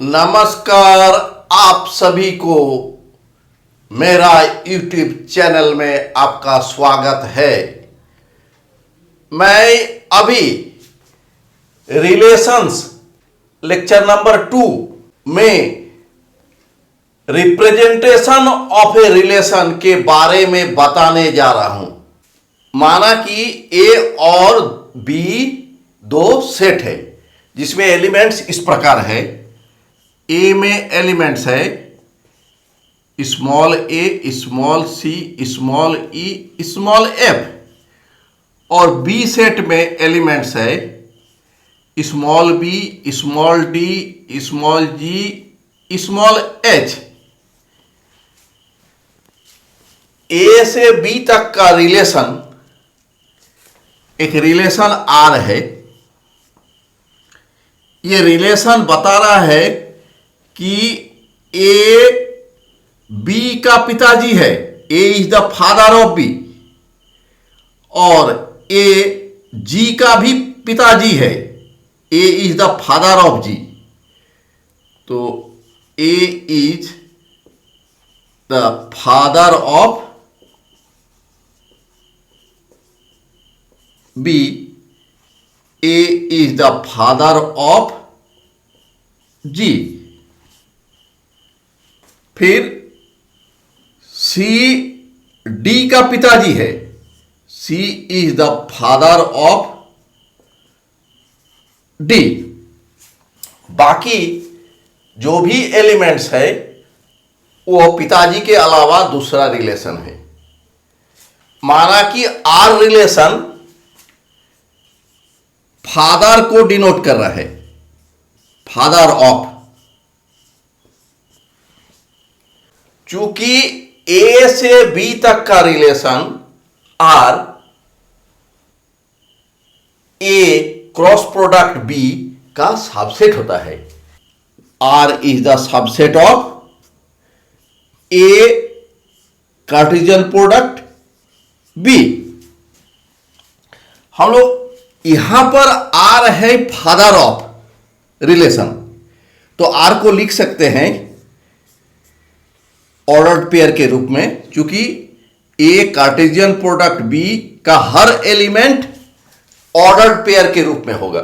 नमस्कार आप सभी को मेरा YouTube चैनल में आपका स्वागत है। मैं अभी रिलेशंस लेक्चर नंबर 2 में रिप्रेजेंटेशन ऑफ ए रिलेशन के बारे में बताने जा रहा हूं। माना कि ए और बी दो सेट है जिसमें एलिमेंट्स इस प्रकार है। ए में एलिमेंट्स है small a, small c, small e, small f और बी सेट में एलिमेंट्स है small b, small d, small g, small h. A से बी तक का रिलेशन एक रिलेशन आर है। ये रिलेशन बता रहा है कि ए बी का पिताजी है, A is the father of B, और ए जी का भी पिताजी है, A is the father of G. तो A is the father of B, A is the father of G. फिर सी डी का पिताजी है, C is the father of D. बाकी जो भी एलिमेंट्स है वो पिताजी के अलावा दूसरा रिलेशन है। माना कि आर रिलेशन फादर को डिनोट कर रहा है, फादर ऑफ। चूंकि ए से बी तक का relation R A cross product B का सबसेट होता है। R is the subset of A Cartesian product B. हम लोग यहां पर आर है फादर ऑफ रिलेशन, तो आर को लिख सकते हैं ऑर्डर्ड पेयर के रूप में। चूंकि ए कार्टेशियन प्रोडक्ट बी का हर एलिमेंट ऑर्डर्ड पेयर के रूप में होगा।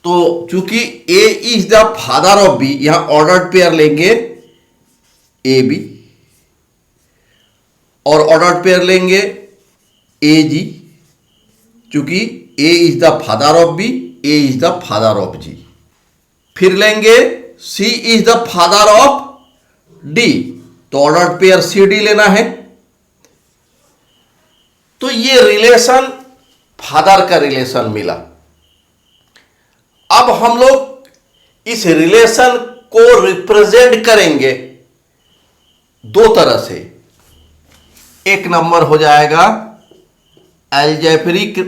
तो चूंकि A is the father of B, यहां ऑर्डर्ड पेयर लेंगे ए बी, और ऑर्डर्ड पेयर लेंगे ए जी। चूंकि A is the father of B, A is the father of G. फिर लेंगे C is the father of D, तो ordered pair C D लेना है। तो ये रिलेशन फादर का रिलेशन मिला। अब हम लोग इस रिलेशन को रिप्रेजेंट करेंगे दो तरह से। एक नंबर हो जाएगा अलजेब्रिक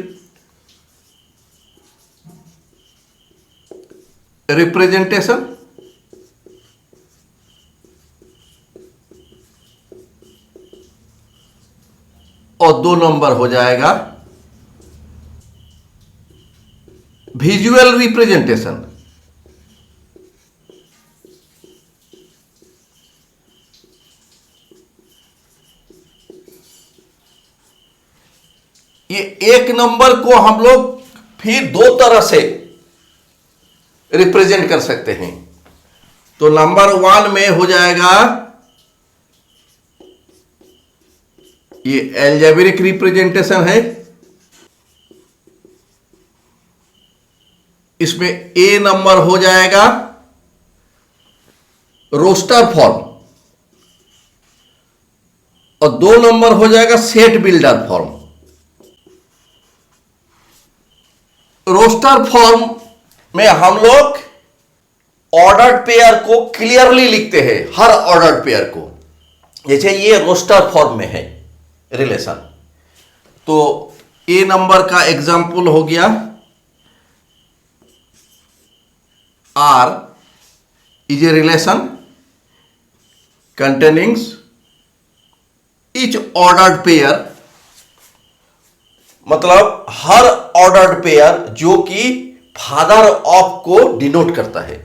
रिप्रेजेंटेशन, और दो नंबर हो जाएगा विजुअल रिप्रेजेंटेशन। ये एक नंबर को हम लोग फिर दो तरह से रिप्रेजेंट कर सकते हैं। तो नंबर 1 में हो जाएगा ये अलजेब्रिक रिप्रेजेंटेशन है। इसमें ए नंबर हो जाएगा रोस्टर फॉर्म, और 2 नंबर हो जाएगा set builder form. Roster form में हम लोग ऑर्डर्ड पेयर को क्लियरली लिखते हैं, हर ऑर्डर्ड पेयर को। जैसे ये रोस्टर फॉर्म में है रिलेशन, तो ए नंबर का एग्जाम्पल हो गया R is a relation containing each ordered pair, मतलब हर ऑर्डर्ड पेयर जो कि फादर ऑफ को डिनोट करता है।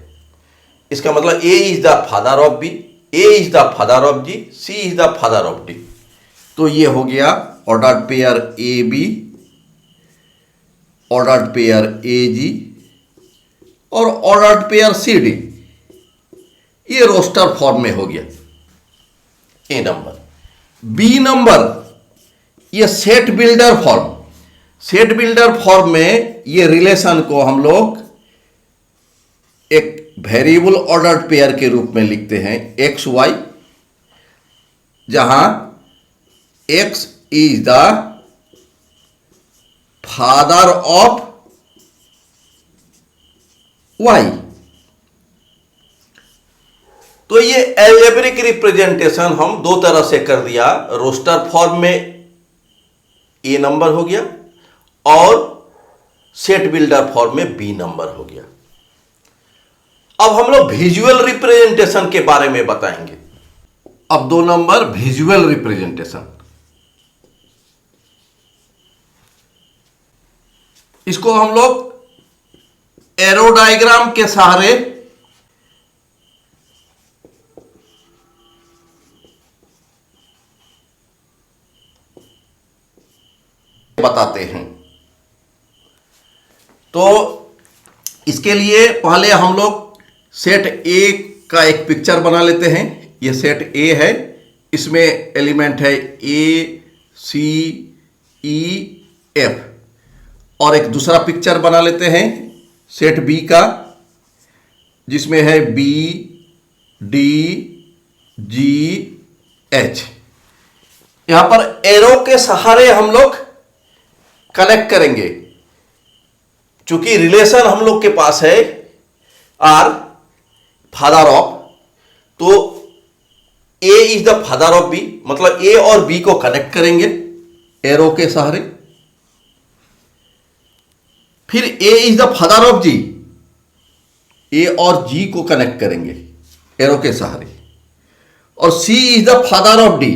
इसका मतलब A is the father of B, A is the father of G, C is the father of D. तो ये हो गया ordered pair A B, ordered pair A G और ऑर्डर्ड पेयर सी डी। ये रोस्टर फॉर्म में हो गया A number. B number ये set builder form. Set builder form में ये रिलेशन को हम लोग एक वेरिएबल ऑर्डर्ड पेयर के रूप में लिखते हैं एक्स वाई, जहां X is the father of Y. तो ये एल्जेब्रिक रिप्रेजेंटेशन हम दो तरह से कर दिया। रोस्टर फॉर्म में ए नंबर हो गया और सेट बिल्डर फॉर्म में बी नंबर हो गया। अब हम लोग विजुअल रिप्रेजेंटेशन के बारे में बताएंगे। अब 2 नंबर विजुअल रिप्रेजेंटेशन। इसको हम लोग एरो डायग्राम के सहारे बताते हैं। तो इसके लिए पहले हम लोग सेट ए का एक पिक्चर बना लेते हैं। ये सेट ए है, इसमें एलिमेंट है ए सी ई एफ। और एक दूसरा पिक्चर बना लेते हैं सेट बी का, जिसमें है बी डी जी एच। यहां पर एरो के सहारे हम लोग कनेक्ट करेंगे। चूंकि रिलेशन हम लोग के पास है आर फादर ऑफ, तो A is the father of B, मतलब ए और बी को कनेक्ट करेंगे एरो के सहारे। फिर A is the father of G, A और जी को कनेक्ट करेंगे एरो के सहारे। और C is the father of D,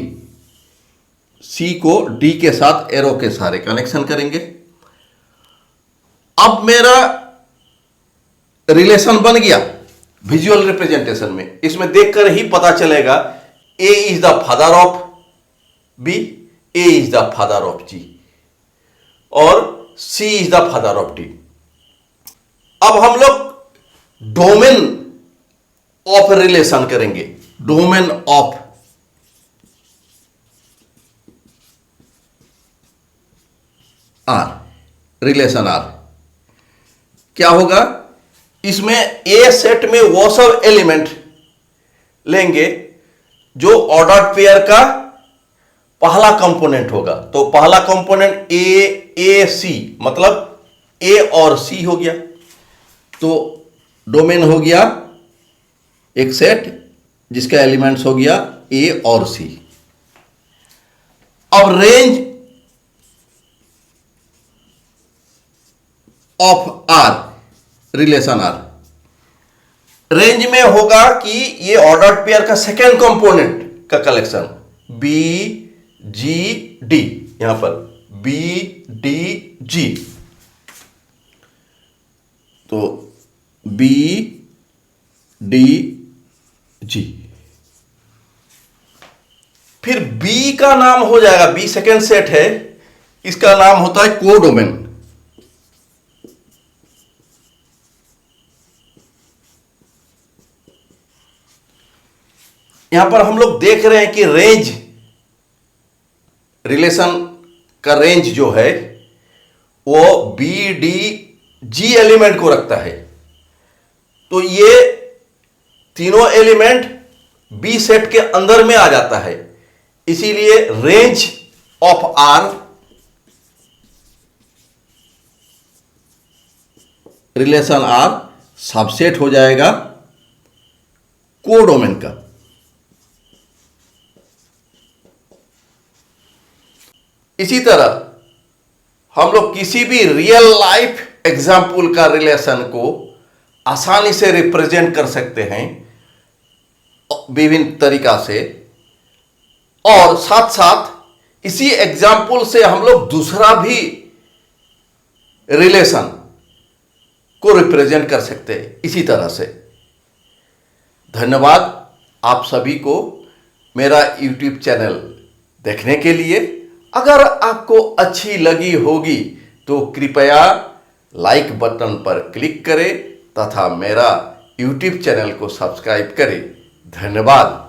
C को डी के साथ एरो के सहारे कनेक्शन करेंगे। अब मेरा रिलेशन बन गया विजुअल रिप्रेजेंटेशन में। इसमें देखकर ही पता चलेगा A is the father of B, A is the father of G और C is the father of D. अब हम लोग डोमेन ऑफ रिलेशन करेंगे। Domain of R, relation R क्या होगा? इसमें ए सेट में वो सब एलिमेंट लेंगे जो ऑर्डर्ड पेयर का पहला कंपोनेंट होगा। तो पहला कंपोनेंट ए सी, मतलब ए और सी हो गया। तो डोमेन हो गया एक सेट जिसका एलिमेंट्स हो गया ए और सी। अब range of R, relation R, range में होगा कि ये ऑर्डर्ड पेयर का सेकेंड कंपोनेंट का कलेक्शन बी जी डी, यहां पर बी डी जी। तो बी डी जी, फिर बी का नाम हो जाएगा, बी सेकेंड सेट है, इसका नाम होता है कोडोमेन। यहां पर हम लोग देख रहे हैं कि रेंज, रिलेशन का रेंज जो है वो बी डी जी एलिमेंट को रखता है। तो ये तीनों एलिमेंट बी सेट के अंदर में आ जाता है, इसीलिए range of R relation R subset हो जाएगा कोडोमेन का। इसी तरह हम लोग किसी भी रियल लाइफ एग्जाम्पल का रिलेशन को आसानी से रिप्रेजेंट कर सकते हैं विभिन्न तरीका से, और साथ साथ इसी एग्जाम्पल से हम लोग दूसरा भी रिलेशन को रिप्रेजेंट कर सकते हैं इसी तरह से। धन्यवाद आप सभी को मेरा YouTube चैनल देखने के लिए। अगर आपको अच्छी लगी होगी तो कृपया लाइक बटन पर क्लिक करें तथा मेरा YouTube चैनल को सब्सक्राइब करें। धन्यवाद।